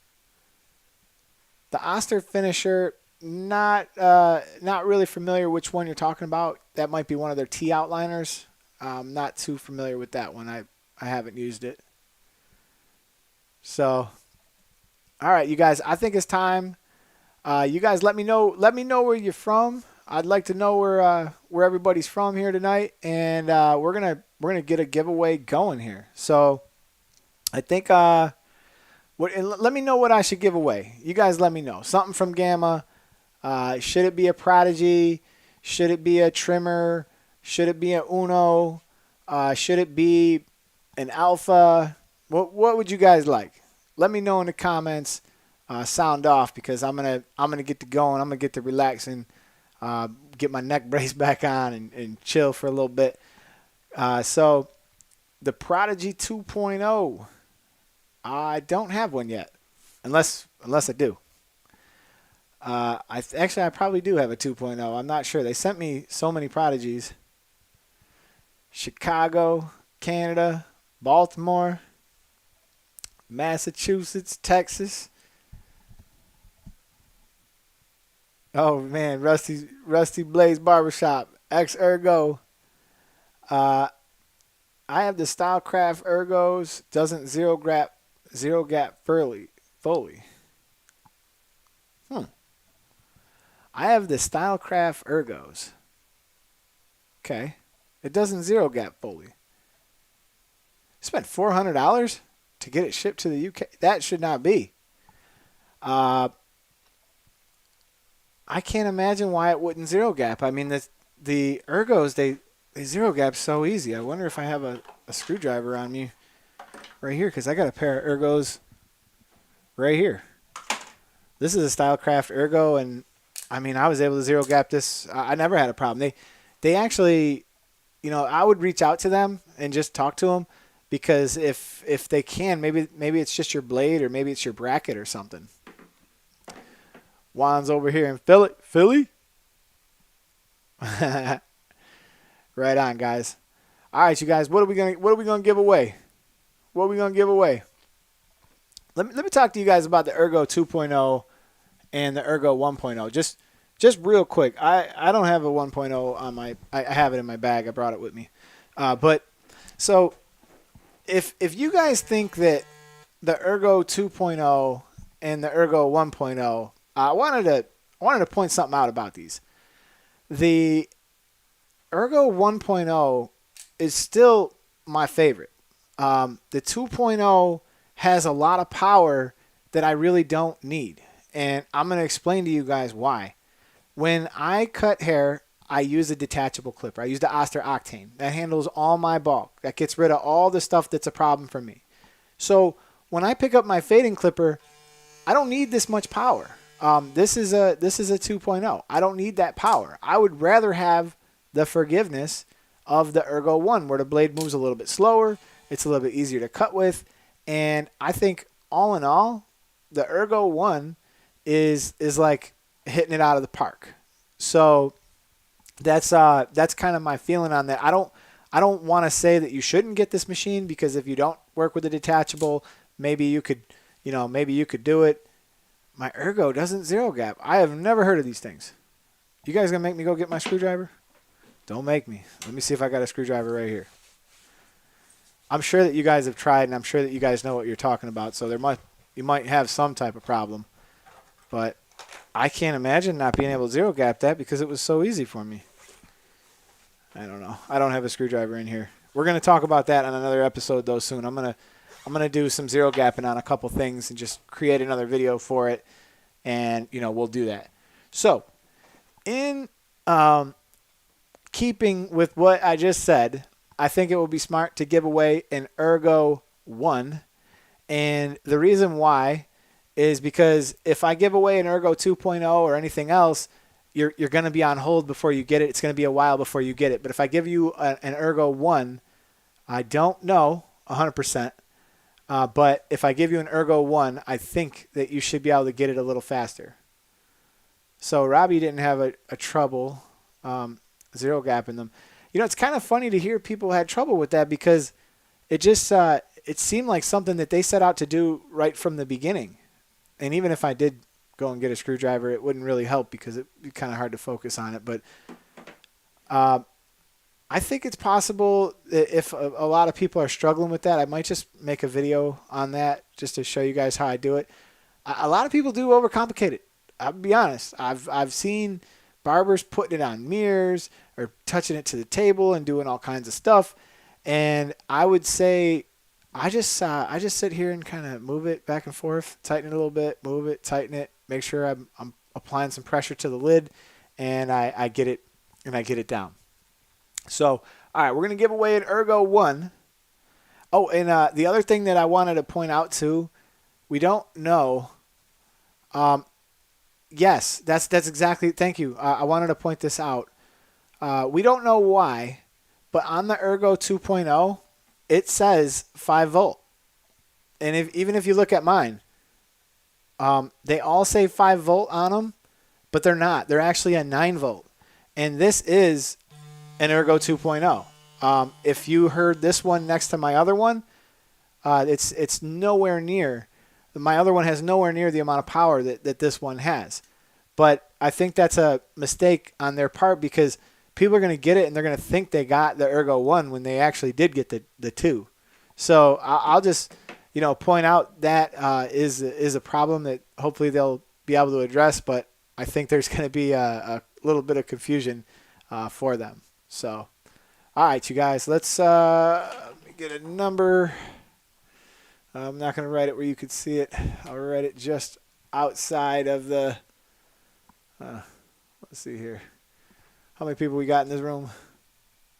A: The OSTER finisher, not really familiar which one you're talking about. That might be one of their T outliners. Not too familiar with that one. I haven't used it. So, all right, you guys. I think it's time. You guys, let me know where you're from. I'd like to know where everybody's from here tonight, and we're gonna get a giveaway going here. So, I think let me know what I should give away. You guys, let me know something from Gamma. Should it be a Prodigy? Should it be a trimmer? Should it be a Uno? Should it be an Alpha? What would you guys like? Let me know in the comments. Sound off, because I'm gonna get to going. I'm gonna get to relaxing, get my neck brace back on, and chill for a little bit. So the Prodigy 2.0, I don't have one yet, unless I do. I probably do have a 2.0. I'm not sure. They sent me so many Prodigies. Chicago, Canada, Baltimore. Massachusetts, Texas. Oh man, Rusty Blaze Barbershop, ex Ergo. Uh, I have the Stylecraft Ergos. Doesn't zero gap fully. Hmm. I have the Stylecraft Ergos. Okay, it doesn't zero gap fully. Spent $400 to get it shipped to the UK. That should not be. Uh, I can't imagine why it wouldn't zero gap. I mean, the Ergos they zero gap so easy. I wonder if I have a screwdriver on me right here because I got a pair of Ergos right here. This is a Stylecraft Ergo, and I mean, I was able to zero gap this. I never had a problem. They actually, I would reach out to them and just talk to them because if they can, maybe it's just your blade or maybe it's your bracket or something. Juan's over here in Philly. Right on, guys. All right, you guys. What are we gonna give away? What are we gonna give away? Let me talk to you guys about the Ergo 2.0 and the Ergo 1.0. Just real quick. I don't have a 1.0 on my. I have it in my bag. I brought it with me. But so if you guys think that the Ergo 2.0 and the Ergo 1.0, I wanted to point something out about these. The Ergo 1.0 is still my favorite. The 2.0 has a lot of power that I really don't need. And I'm going to explain to you guys why. When I cut hair, I use a detachable clipper. I use the OSTER Octane. That handles all my bulk. That gets rid of all the stuff that's a problem for me. So when I pick up my fading clipper, I don't need this much power. This is a 2.0. I don't need that power. I would rather have the forgiveness of the Ergo 1 where the blade moves a little bit slower. It's a little bit easier to cut with. And I think all in all, the Ergo 1 is like hitting it out of the park. So that's kind of my feeling on that. I don't want to say that you shouldn't get this machine because if you don't work with a detachable, maybe you could do it. My Ergo doesn't zero gap. I have never heard of these things. You guys gonna make me go get my screwdriver? Don't make me. Let me see if I got a screwdriver right here. I'm sure that you guys have tried, and I'm sure that you guys know what you're talking about. So you might have some type of problem, but I can't imagine not being able to zero gap that because it was so easy for me. I don't know. I don't have a screwdriver in here. We're gonna talk about that on another episode though soon. I'm gonna do some zero gapping on a couple things and just create another video for it, and we'll do that. So, in keeping with what I just said, I think it will be smart to give away an Ergo 1, and the reason why is because if I give away an Ergo 2.0 or anything else, you're going to be on hold before you get it. It's going to be a while before you get it. But if I give you an Ergo 1, I don't know 100%. But if I give you an Ergo 1, I think that you should be able to get it a little faster. So Robbie didn't have a trouble zero gapping them. It's kind of funny to hear people had trouble with that because it just it seemed like something that they set out to do right from the beginning. And even if I did go and get a screwdriver, it wouldn't really help because it'd be kind of hard to focus on it. But I think it's possible that if a lot of people are struggling with that, I might just make a video on that just to show you guys how I do it. A lot of people do overcomplicate it. I'll be honest. I've seen barbers putting it on mirrors or touching it to the table and doing all kinds of stuff. And I would say I just sit here and kind of move it back and forth, tighten it a little bit, move it, tighten it, make sure I'm applying some pressure to the lid, and I get it down. So, all right, we're going to give away an Ergo 1. Oh, and the other thing that I wanted to point out too, we don't know. Yes, that's exactly. Thank you. I wanted to point this out. We don't know why, but on the Ergo 2.0, it says 5 volt. And even if you look at mine, they all say 5 volt on them, but they're not. They're actually a 9 volt. And this is an Ergo 2.0. If you heard this one next to my other one, It's nowhere near. My other one has nowhere near the amount of power that this one has. But I think that's a mistake on their part because people are going to get it and they're going to think they got the Ergo 1 when they actually did get the 2. So I'll just, point out that is a problem that hopefully they'll be able to address. But I think there's going to be a little bit of confusion for them. So, all right, you guys, let's get a number. I'm not going to write it where you could see it. I'll write it just outside of the, let's see here. How many people we got in this room?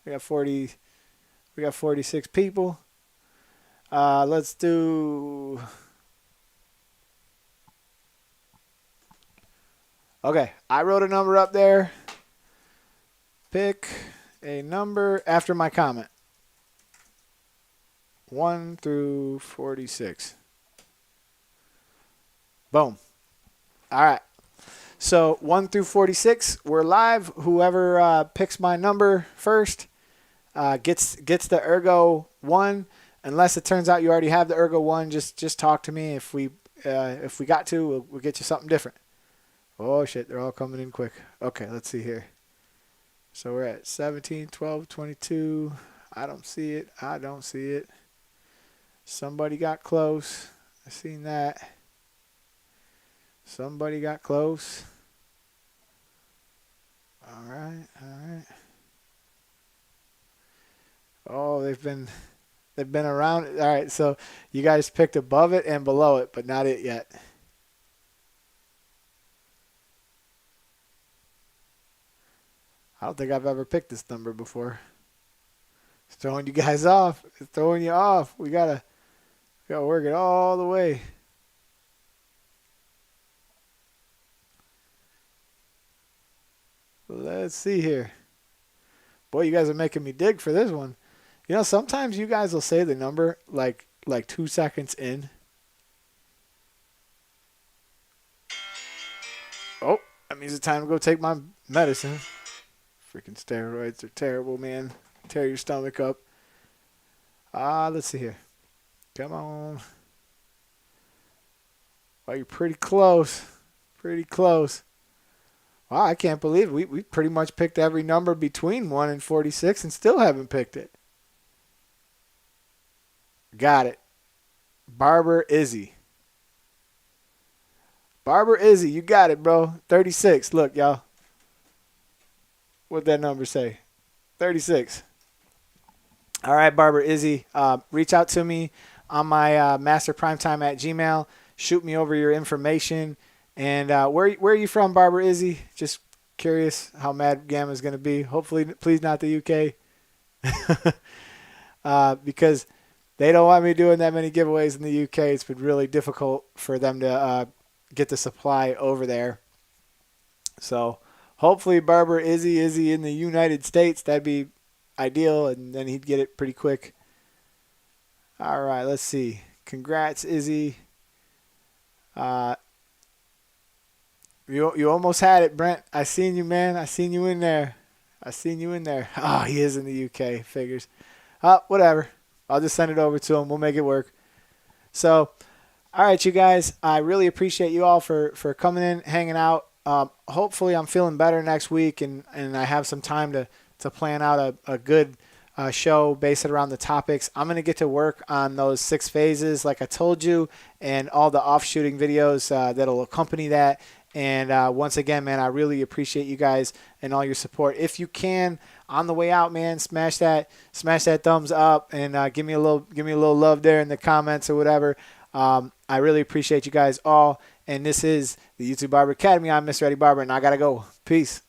A: We got 46 people. Let's do, okay, I wrote a number up there. Pick a number after my comment. 1 through 46. Boom. All right. So 1 through 46, we're live. Whoever picks my number first gets the Ergo 1. Unless it turns out you already have the Ergo 1, just talk to me. If we got to, we'll get you something different. Oh shit, they're all coming in quick. Okay, let's see here. So we're at 17, 12, 22. I don't see it. I don't see it. Somebody got close. I seen that. Somebody got close. All right, all right. Oh, they've been around. All right, so you guys picked above it and below it, but not it yet. I don't think I've ever picked this number before. It's throwing you guys off. It's throwing you off. We gotta work it all the way. Let's see here. Boy, you guys are making me dig for this one. Sometimes you guys will say the number like 2 seconds in. Oh, that means it's time to go take my medicine. Freaking steroids are terrible, man. Tear your stomach up. Let's see here. Come on. Well, you're pretty close. Pretty close. Wow, I can't believe it. We pretty much picked every number between 1 and 46 and still haven't picked it. Got it. Barber Izzy. Barber Izzy, you got it, bro. 36. Look, y'all. What'd that number say? 36. All right, Barber Izzy. Reach out to me on my masterprimetime@gmail.com. Shoot me over your information. And where are you from, Barber Izzy? Just curious how mad Gamma's going to be. Hopefully, please not the UK. Because they don't want me doing that many giveaways in the UK. It's been really difficult for them to get the supply over there. So hopefully Barber Izzy in the United States. That'd be ideal, and then he'd get it pretty quick. All right, let's see. Congrats, Izzy. You almost had it, Brent. I seen you, man. I seen you in there. Oh, he is in the UK. Figures. Whatever. I'll just send it over to him. We'll make it work. So, all right, you guys. I really appreciate you all for coming in, hanging out. Hopefully, I'm feeling better next week, and I have some time to plan out a good show based around the topics. I'm going to get to work on those 6 phases, like I told you, and all the offshooting videos that'll accompany that. And once again, man, I really appreciate you guys and all your support. If you can, on the way out, man, smash that thumbs up and give me a little love there in the comments or whatever. I really appreciate you guys all. And this is the YouTube Barber Academy. I'm Mr. Eddie Barber, and I gotta go. Peace.